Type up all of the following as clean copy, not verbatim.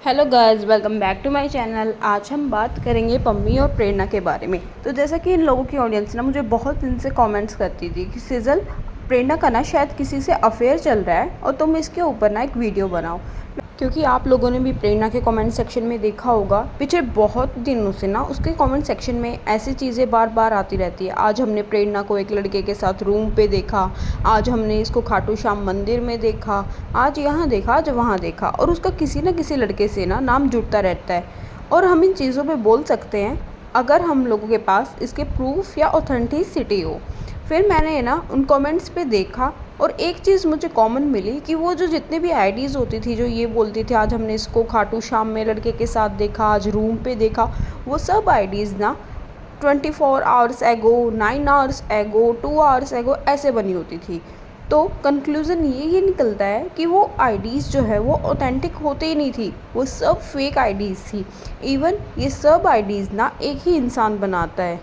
Hello guys, welcome back to my channel. आज हम बात करेंगे पम्मी और प्रेरणा के बारे में। तो जैसा कि इन लोगों की ऑडियंस ना मुझे बहुत दिन से कमेंट्स करती थी कि सिजल, प्रेरणा का ना शायद किसी से अफेयर चल रहा है और तुम इसके ऊपर ना एक वीडियो बनाओ। क्योंकि आप लोगों ने भी प्रेरणा के कमेंट सेक्शन में देखा होगा, पिछले बहुत दिनों से ना उसके कमेंट सेक्शन में ऐसी चीज़ें बार बार आती रहती है। आज हमने प्रेरणा को एक लड़के के साथ रूम पे देखा, आज हमने इसको खाटू श्याम मंदिर में देखा, आज यहाँ देखा, आज वहाँ देखा, और उसका किसी न किसी लड़के से ना नाम जुड़ता रहता है। और हम इन चीज़ों पे बोल सकते हैं अगर हम लोगों के पास इसके प्रूफ या ऑथेंटिसिटी हो। फिर मैंने ना उन कमेंट्स पे देखा और एक चीज़ मुझे कॉमन मिली कि वो जो जितने भी आईडीज़ होती थी जो ये बोलती थी आज हमने इसको खाटू श्याम में लड़के के साथ देखा, आज रूम पे देखा, वो सब आईडीज़ ना 24 आवर्स एगो, 9 आवर्स एगो, 2 आवर्स एगो ऐसे बनी होती थी। तो कंक्लूज़न ये निकलता है कि वो आईडीज़ जो है वो ऑथेंटिक होते ही नहीं थी, वो सब फेक आईडीज़ थी। इवन ये सब आईडीज़ ना एक ही इंसान बनाता है।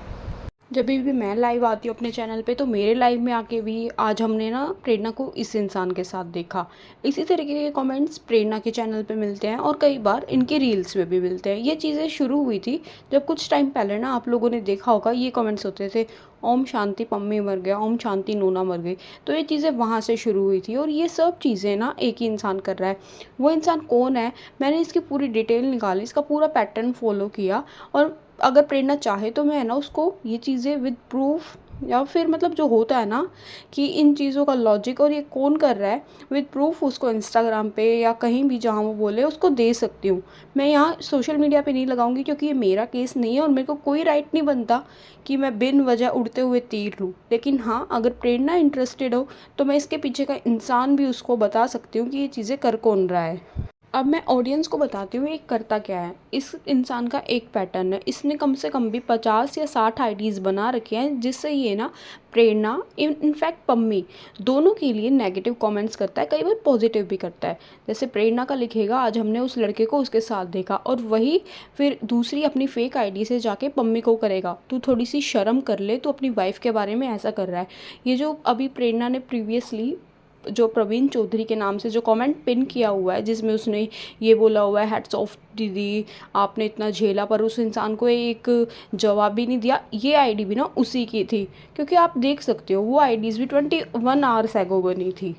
जब भी मैं लाइव आती हूँ अपने चैनल पे, तो मेरे लाइव में आके भी आज हमने ना प्रेरणा को इस इंसान के साथ देखा। इसी तरीके के कमेंट्स प्रेरणा के चैनल पे मिलते हैं और कई बार इनके रील्स में भी मिलते हैं। ये चीज़ें शुरू हुई थी जब कुछ टाइम पहले ना आप लोगों ने देखा होगा, ये कमेंट्स होते थे ओम शांति पम्मी मर गया, ओम शांति नोना मर गई। तो ये चीज़ें वहाँ से शुरू हुई थी और ये सब चीज़ें ना एक ही इंसान कर रहा है। वो इंसान कौन है, मैंने इसकी पूरी डिटेल निकाली, इसका पूरा पैटर्न फॉलो किया। और अगर प्रेरणा चाहे तो मैं ना उसको ये चीज़ें विद प्रूफ, या फिर मतलब जो होता है ना कि इन चीज़ों का लॉजिक और ये कौन कर रहा है, विद प्रूफ उसको इंस्टाग्राम पे या कहीं भी जहाँ वो बोले उसको दे सकती हूँ। मैं यहाँ सोशल मीडिया पे नहीं लगाऊंगी क्योंकि ये मेरा केस नहीं है और मेरे को कोई राइट नहीं बनता कि मैं बिन वजह उड़ते हुए तीर लूँ। लेकिन हाँ, अगर प्रेरणा इंटरेस्टेड हो तो मैं इसके पीछे का इंसान भी उसको बता सकती हूँ कि ये चीज़ें कर कौन रहा है। अब मैं ऑडियंस को बताती हूँ एक करता क्या है। इस इंसान का एक पैटर्न है, इसने कम से कम भी 50 या 60 आईडीज़ बना रखे हैं जिससे ये ना प्रेरणा इनफैक्ट पम्मी दोनों के लिए नेगेटिव कमेंट्स करता है, कई बार पॉजिटिव भी करता है। जैसे प्रेरणा का लिखेगा आज हमने उस लड़के को उसके साथ देखा, और वही फिर दूसरी अपनी फेक आईडी से जाके पम्मी को करेगा तू थोड़ी सी शर्म कर ले, तू अपनी वाइफ के बारे में ऐसा कर रहा है। ये जो अभी प्रेरणा ने प्रीवियसली जो प्रवीण चौधरी के नाम से जो कमेंट पिन किया हुआ है जिसमें उसने ये बोला हुआ है हैट्स ऑफ दीदी, आपने इतना झेला, पर उस इंसान को एक जवाब भी नहीं दिया। ये आईडी भी ना उसी की थी, क्योंकि आप देख सकते हो वो आईडीज़ भी 21 आवर्स एगो बनी थी।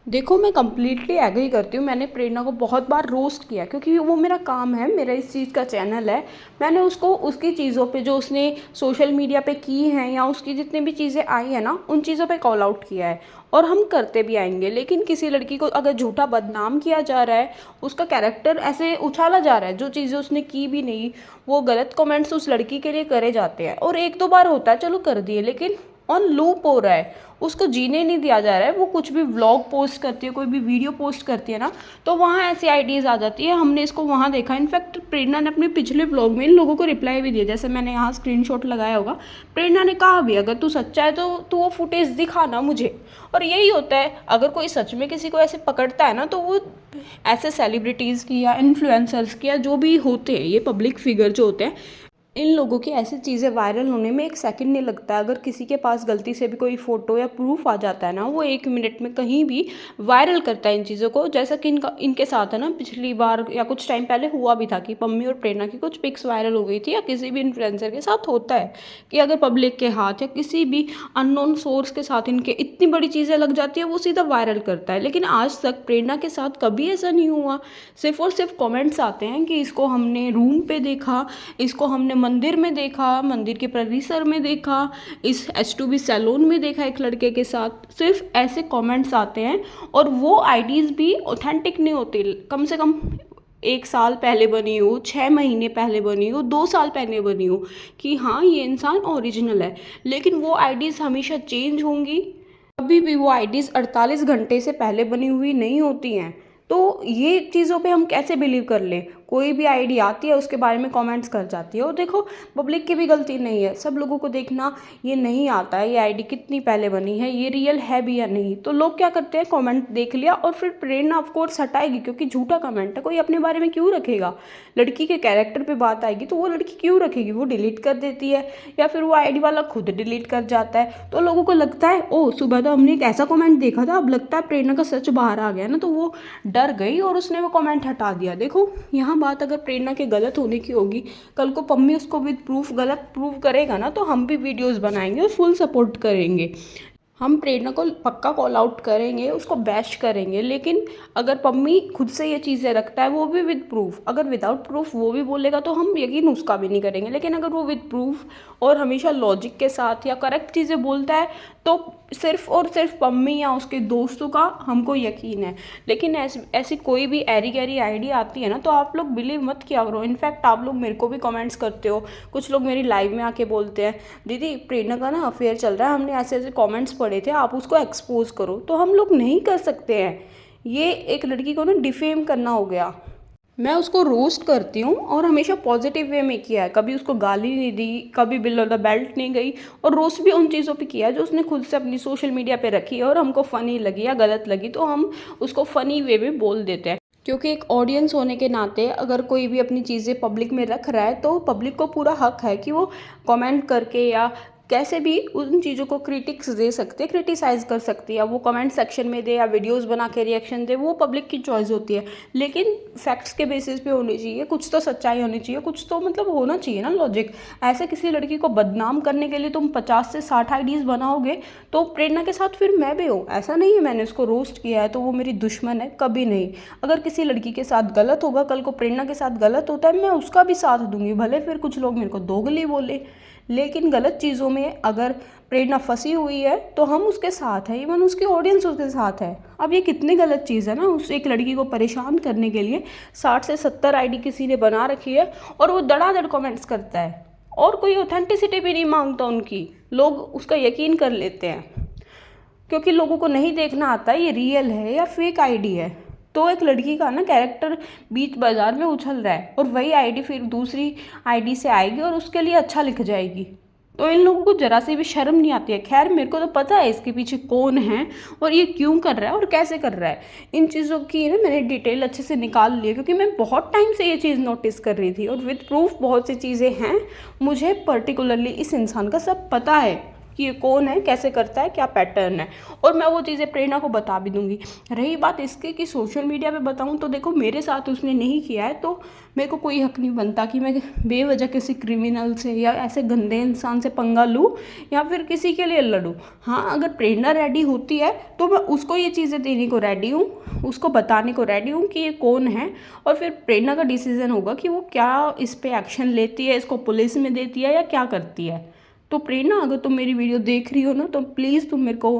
देखो, मैं कम्प्लीटली एग्री करती हूँ। मैंने प्रेरणा को बहुत बार रोस्ट किया क्योंकि वो मेरा काम है, मेरा इस चीज़ का चैनल है। मैंने उसको उसकी चीज़ों पे जो उसने सोशल मीडिया पे की हैं या उसकी जितनी भी चीज़ें आई हैं ना, उन चीज़ों पे कॉल आउट किया है और हम करते भी आएंगे। लेकिन किसी लड़की को अगर झूठा बदनाम किया जा रहा है, उसका कैरेक्टर ऐसे उछाला जा रहा है, जो चीज़ें उसने की भी नहीं, वो गलत कमेंट्स उस लड़की के लिए करे जाते हैं। और एक दो बार होता है, चलो कर दिए, लेकिन ऑन लूप हो रहा है, उसको जीने नहीं दिया जा रहा है। वो कुछ भी व्लॉग पोस्ट करती है, कोई भी वीडियो पोस्ट करती है ना, तो वहाँ ऐसी आइडियाज़ आ जाती है। हमने इसको वहाँ देखा। इनफैक्ट प्रेरणा ने अपने पिछले व्लॉग में इन लोगों को रिप्लाई भी दिया, जैसे मैंने यहाँ स्क्रीनशॉट लगाया होगा। प्रेरणा ने कहा भी अगर तू सच्चा है तो तू वो फुटेज दिखाना मुझे। और यही होता है, अगर कोई सच में किसी को ऐसे पकड़ता है ना, तो वो ऐसे सेलिब्रिटीज़ की या इन्फ्लुएंसर्स की या जो भी होते हैं, ये पब्लिक फिगर जो होते हैं, इन लोगों की ऐसी चीज़ें वायरल होने में एक सेकंड नहीं लगता। अगर किसी के पास गलती से भी कोई फ़ोटो या प्रूफ आ जाता है ना, वो 1 मिनट में कहीं भी वायरल करता है इन चीज़ों को। जैसा कि इनके साथ है ना, पिछली बार या कुछ टाइम पहले हुआ भी था कि पम्मी और प्रेरणा की कुछ पिक्स वायरल हो गई थी। या किसी भी इन्फ्लुएंसर के साथ होता है कि अगर पब्लिक के हाथ या किसी भी अननोन सोर्स के साथ इनके इतनी बड़ी चीज़ें लग जाती है, वो सीधा वायरल करता है। लेकिन आज तक प्रेरणा के साथ कभी ऐसा नहीं हुआ। सिर्फ और सिर्फ कमेंट्स आते हैं कि इसको हमने रूम पे देखा, इसको हमने मंदिर में देखा, मंदिर के परिसर में देखा, इस H2B सैलून में देखा एक लड़के के साथ। सिर्फ ऐसे कमेंट्स आते हैं और वो आईडीज़ भी ऑथेंटिक नहीं होती। कम से कम 1 साल पहले बनी हो, 6 महीने पहले बनी हो, 2 साल पहले बनी हो कि हाँ ये इंसान ओरिजिनल है। लेकिन वो आईडीज़ हमेशा चेंज होंगी, कभी भी वो आईडीज़ 48 घंटे से पहले बनी हुई नहीं होती हैं। तो ये चीज़ों पे हम कैसे बिलीव कर लें। कोई भी आईडी आती है उसके बारे में कमेंट्स कर जाती है। और देखो पब्लिक की भी गलती नहीं है, सब लोगों को देखना ये नहीं आता है ये आईडी कितनी पहले बनी है, ये रियल है भी या नहीं। तो लोग क्या करते हैं, कमेंट देख लिया और फिर प्रेरणा ऑफ कोर्स हटाएगी, क्योंकि झूठा कमेंट है, कोई अपने बारे में क्यों रखेगा। लड़की के कैरेक्टर पे बात आएगी तो वो लड़की क्यों रखेगी, वो डिलीट कर देती है या फिर वो आईडी वाला खुद डिलीट कर जाता है। तो लोगों को लगता है ओ सुबह तो हमने एक ऐसा कमेंट देखा था, अब लगता है प्रेरणा का सच बाहर आ गया ना, तो वो डर गई और उसने वो कमेंट हटा दिया। देखो यहाँ बात अगर प्रेरणा के गलत होने की होगी, कल को पम्मी उसको विद प्रूफ गलत प्रूव करेगा ना, तो हम भी वीडियोस बनाएंगे और फुल सपोर्ट करेंगे। हम प्रेरणा को पक्का कॉल आउट करेंगे, उसको बैश करेंगे, लेकिन अगर पम्मी खुद से ये चीज़ें रखता है वो भी विद प्रूफ, अगर विदाउट प्रूफ वो भी बोलेगा तो हम यकीन उसका भी नहीं करेंगे। लेकिन अगर वो विद प्रूफ और हमेशा लॉजिक के साथ या करेक्ट चीज़ें बोलता है तो सिर्फ और सिर्फ पम्मी या उसके दोस्तों का हमको यकीन है। लेकिन ऐसी कोई भी ऐरी गैरी आईडी आती है ना, तो आप लोग बिलीव मत किया करो। इनफैक्ट आप लोग मेरे को भी कमेंट्स करते हो, कुछ लोग मेरी लाइव में आके बोलते हैं दीदी प्रेरणा का ना अफेयर चल रहा है, हमने ऐसे ऐसे कमेंट्स पढ़े थे, आप उसको एक्सपोज करो। तो हम लोग नहीं कर सकते हैं, ये एक लड़की को ना डिफेम करना हो गया। मैं उसको रोस्ट करती हूँ और हमेशा पॉजिटिव वे में किया है, कभी उसको गाली नहीं दी, कभी बिलो द बेल्ट नहीं गई, और रोस्ट भी उन चीज़ों पे किया है जो उसने खुद से अपनी सोशल मीडिया पे रखी है और हमको फ़नी लगी या गलत लगी तो हम उसको फ़नी वे में बोल देते हैं। क्योंकि एक ऑडियंस होने के नाते अगर कोई भी अपनी चीज़ें पब्लिक में रख रहा है तो पब्लिक को पूरा हक है कि वो कमेंट करके या कैसे भी उन चीज़ों को क्रिटिक्स दे सकते, क्रिटिसाइज़ कर सकती है, वो कमेंट सेक्शन में दे या वीडियोस बना के रिएक्शन दे, वो पब्लिक की चॉइस होती है। लेकिन फैक्ट्स के बेसिस पे होनी चाहिए, कुछ तो सच्चाई होनी चाहिए, कुछ तो मतलब होना चाहिए ना लॉजिक। ऐसे किसी लड़की को बदनाम करने के लिए तुम 50 से 60 आईडीज़ बनाओगे तो प्रेरणा के साथ फिर मैं भी हूँ, ऐसा नहीं है मैंने उसको रोस्ट किया है तो वो मेरी दुश्मन है, कभी नहीं। अगर किसी लड़की के साथ गलत होगा, कल को प्रेरणा के साथ गलत होता है, मैं उसका भी साथ दूंगी, भले फिर कुछ लोग मेरे को दोगली बोले। लेकिन गलत चीज़ों में अगर प्रेरणा फंसी हुई है तो हम उसके साथ हैं, इवन उसकी ऑडियंस उसके साथ है। अब ये कितनी गलत चीज़ है ना, उस एक लड़की को परेशान करने के लिए 60 से 70 आईडी किसी ने बना रखी है और वो धड़ाधड़ कमेंट्स करता है और कोई ऑथेंटिसिटी भी नहीं मांगता उनकी, लोग उसका यकीन कर लेते हैं क्योंकि लोगों को नहीं देखना आता ये रियल है या फेक आईडी है। तो एक लड़की का ना कैरेक्टर बीच बाजार में उछल रहा है और वही आईडी फिर दूसरी आईडी से आएगी और उसके लिए अच्छा लिख जाएगी, तो इन लोगों को जरा सी भी शर्म नहीं आती है। खैर मेरे को तो पता है इसके पीछे कौन है और ये क्यों कर रहा है और कैसे कर रहा है, इन चीज़ों की ना मैंने डिटेल अच्छे से निकाल ली है क्योंकि मैं बहुत टाइम से ये चीज़ नोटिस कर रही थी और विद प्रूफ बहुत सी चीज़ें हैं, मुझे पर्टिकुलरली इस इंसान का सब पता है कि ये कौन है, कैसे करता है, क्या पैटर्न है, और मैं वो चीज़ें प्रेरणा को बता भी दूंगी। रही बात इसके कि सोशल मीडिया पे बताऊं, तो देखो मेरे साथ उसने नहीं किया है तो मेरे को कोई हक नहीं बनता कि मैं बेवजह किसी क्रिमिनल से या ऐसे गंदे इंसान से पंगा लूँ या फिर किसी के लिए लड़ूँ। हाँ अगर प्रेरणा रेडी होती है तो मैं उसको ये चीज़ें देने को रेडी हूँ, उसको बताने को रेडी हूँ कि ये कौन है, और फिर प्रेरणा का डिसीजन होगा कि वो क्या इस पर एक्शन लेती है, इसको पुलिस में देती है या क्या करती है। तो प्रेरणा अगर तुम मेरी वीडियो देख रही हो ना तो प्लीज़ तुम मेरे को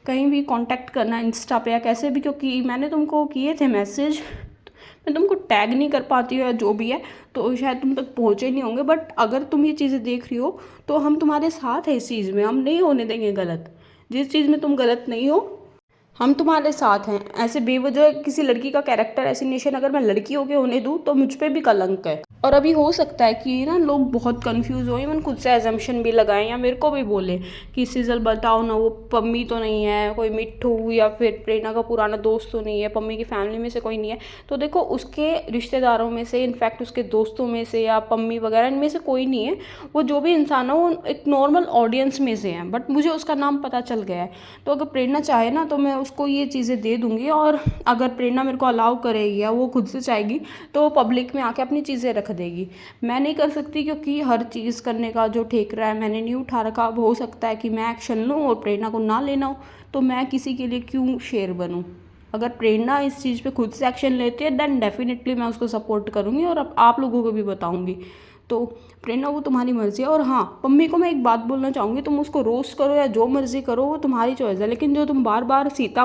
कहीं भी कांटेक्ट करना इंस्टा पे या कैसे भी, क्योंकि मैंने तुमको किए थे मैसेज, मैं तुमको टैग नहीं कर पाती हूँ या जो भी है तो शायद तुम तक पहुँचे नहीं होंगे, बट अगर तुम ये चीज़ें देख रही हो तो हम तुम्हारे साथ हैं इस चीज़ में, हम नहीं होने देंगे गलत। जिस चीज़ में तुम गलत नहीं हो हम तुम्हारे साथ हैं। ऐसे बेवजह किसी लड़की का कैरेक्टर एसिनेशन अगर मैं लड़की होके होने दूँ तो मुझ पे भी कलंक है। और अभी हो सकता है कि ना लोग बहुत कंफ्यूज हो, इवन खुद से एजम्पशन भी लगाएं या मेरे को भी बोले कि सिजल बताओ ना वो पम्मी तो नहीं है, कोई मिट्ठू या फिर प्रेरणा का पुराना दोस्त तो नहीं है, पम्मी की फैमिली में से कोई नहीं है। तो देखो उसके रिश्तेदारों में से, इनफैक्ट उसके दोस्तों में से या पम्मी वगैरह इनमें से कोई नहीं है, वो जो भी इंसान है वो एक नॉर्मल ऑडियंस में से है, बट मुझे उसका नाम पता चल गया है। तो अगर प्रेरणा चाहे ना तो मैं उसको ये चीज़ें दे दूँगी, और अगर प्रेरणा मेरे को अलाउ करेगी या वो खुद से चाहेगी तो वो पब्लिक में आके अपनी चीज़ें रख देगी। मैं नहीं कर सकती क्योंकि हर चीज़ करने का जो ठेक रहा है मैंने नहीं उठा रखा। अब हो सकता है कि मैं एक्शन लूँ और प्रेरणा को ना लेना हो, तो मैं किसी के लिए क्यों शेर बनूँ। अगर प्रेरणा इस चीज़ पे खुद से एक्शन लेती है देन डेफिनेटली मैं उसको सपोर्ट करूँगी और अब आप लोगों को भी बताऊँगी। तो प्रेरणा वो तुम्हारी मर्ज़ी है। और हाँ पम्मी को मैं एक बात बोलना चाहूँगी, तुम उसको रोस्ट करो या जो मर्ज़ी करो वो तुम्हारी चॉइस है, लेकिन जो तुम बार बार सीता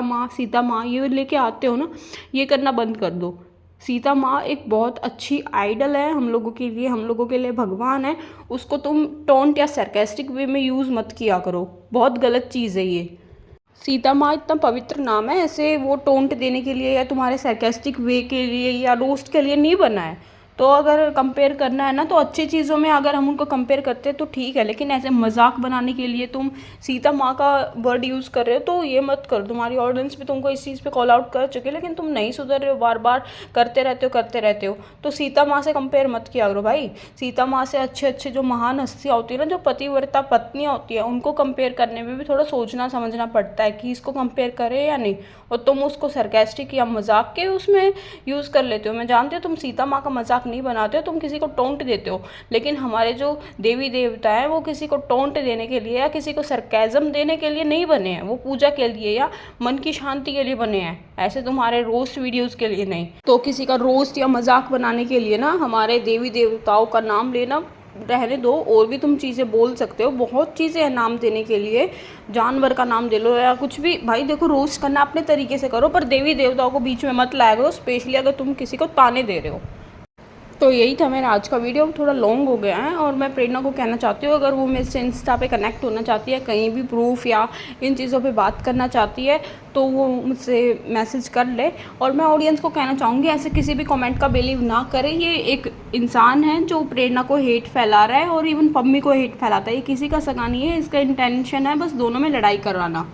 माँ ये लेके आते हो ना, ये करना बंद कर दो। सीता माँ एक बहुत अच्छी आइडल है हम लोगों के लिए, हम लोगों के लिए भगवान है। उसको तुम टोंट या सरकास्टिक वे में यूज़ मत किया करो, बहुत गलत चीज़ है ये। सीता माँ इतना पवित्र नाम है, ऐसे वो टोंट देने के लिए या तुम्हारे सरकास्टिक वे के लिए या रोस्ट के लिए नहीं बना है। तो अगर कंपेयर करना है ना तो अच्छी चीज़ों में अगर हम उनको कंपेयर करते हैं तो ठीक है, लेकिन ऐसे मजाक बनाने के लिए तुम सीता माँ का वर्ड यूज़ कर रहे हो तो ये मत करो। तुम्हारी ऑडियंस भी तुमको इस चीज़ पे कॉल आउट कर चुके, लेकिन तुम नहीं सुधर रहे हो, बार बार करते रहते हो। तो सीता माँ से कंपेयर मत किया करो भाई। सीता माँ से अच्छे अच्छे जो महान हस्तियाँ होती है ना, जो पतिव्रता पत्नियाँ होती है, उनको कंपेयर करने में भी थोड़ा सोचना समझना पड़ता है कि इसको कंपेयर करें या नहीं। और तुम उसको सरकास्टिक या मजाक के उसमें यूज़ कर लेते हो। मैं जानती हूँ तुम सीता माँ का मजाक नहीं बनाते हो, तुम किसी को टोंट देते हो, लेकिन हमारे जो देवी देवता हैं वो किसी को टोंट देने के लिए या किसी को सरकाज़म देने के लिए नहीं बने हैं। वो पूजा के लिए या मन की शांति के लिए बने हैं, ऐसे तुम्हारे रोस्ट वीडियोस के लिए नहीं। तो किसी का रोस्ट या मजाक बनाने के लिए ना हमारे देवी देवताओं का नाम लेना रहने दो। और भी तुम चीज़ें बोल सकते हो, बहुत चीज़ें हैं नाम देने के लिए। जानवर का नाम दे लो या कुछ भी। भाई देखो, रोस्ट करना अपने तरीके से करो, पर देवी देवताओं को बीच में मत लाया करो, स्पेशली अगर तुम किसी को ताने दे रहे हो। तो यही था मेरा आज का वीडियो, थोड़ा लॉन्ग हो गया है। और मैं प्रेरणा को कहना चाहती हूँ, अगर वो मेरे से इंस्टा पे कनेक्ट होना चाहती है, कहीं भी प्रूफ या इन चीज़ों पे बात करना चाहती है, तो वो मुझसे मैसेज कर ले। और मैं ऑडियंस को कहना चाहूँगी, ऐसे किसी भी कमेंट का बिलीव ना करें। ये एक इंसान है जो प्रेरणा को हेट फैला रहा है और इवन पम्मी को हेट फैलाता है। ये किसी का सगा नहीं है, इसका इंटेंशन है बस दोनों में लड़ाई करवाना।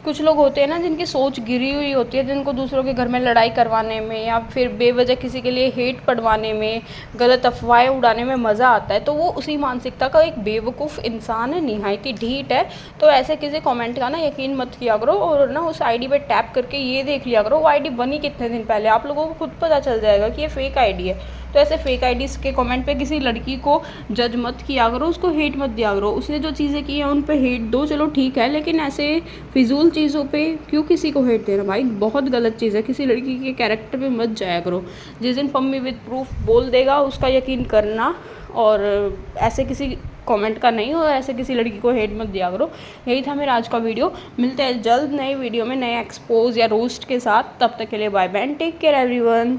कुछ लोग होते हैं ना जिनकी सोच गिरी हुई होती है, जिनको दूसरों के घर में लड़ाई करवाने में या फिर बेवजह किसी के लिए हेट पढ़वाने में, गलत अफवाहें उड़ाने में मज़ा आता है, तो वो उसी मानसिकता का एक बेवकूफ़ इंसान है, निहायती ढीठ है। तो ऐसे किसी कमेंट का ना यकीन मत किया करो और ना उस आईडी पे टैप करके ये देख लिया करो वो आईडी बनी कितने दिन पहले। आप लोगों को खुद पता चल जाएगा कि ये फेक आईडी है। तो ऐसे फेक आईडीज़ के कमेंट पे किसी लड़की को जज मत किया करो, उसको हेट मत दिया करो। उसने जो चीज़ें की हैं उन पे हेट दो, चलो ठीक है, लेकिन ऐसे फिजूल चीज़ों पे क्यों किसी को हेट देना भाई, बहुत गलत चीज़ है। किसी लड़की के कैरेक्टर पे मत जाया करो। जिस दिन पम्मी विद प्रूफ बोल देगा उसका यकीन करना, और ऐसे किसी कमेंट का नहीं, और ऐसे किसी लड़की को हेट मत दिया करो। यही था मेरा आज का वीडियो। मिलते हैं जल्द नए वीडियो में, नए एक्सपोज या रोस्ट के साथ। तब तक के लिए bye bye, take care everyone.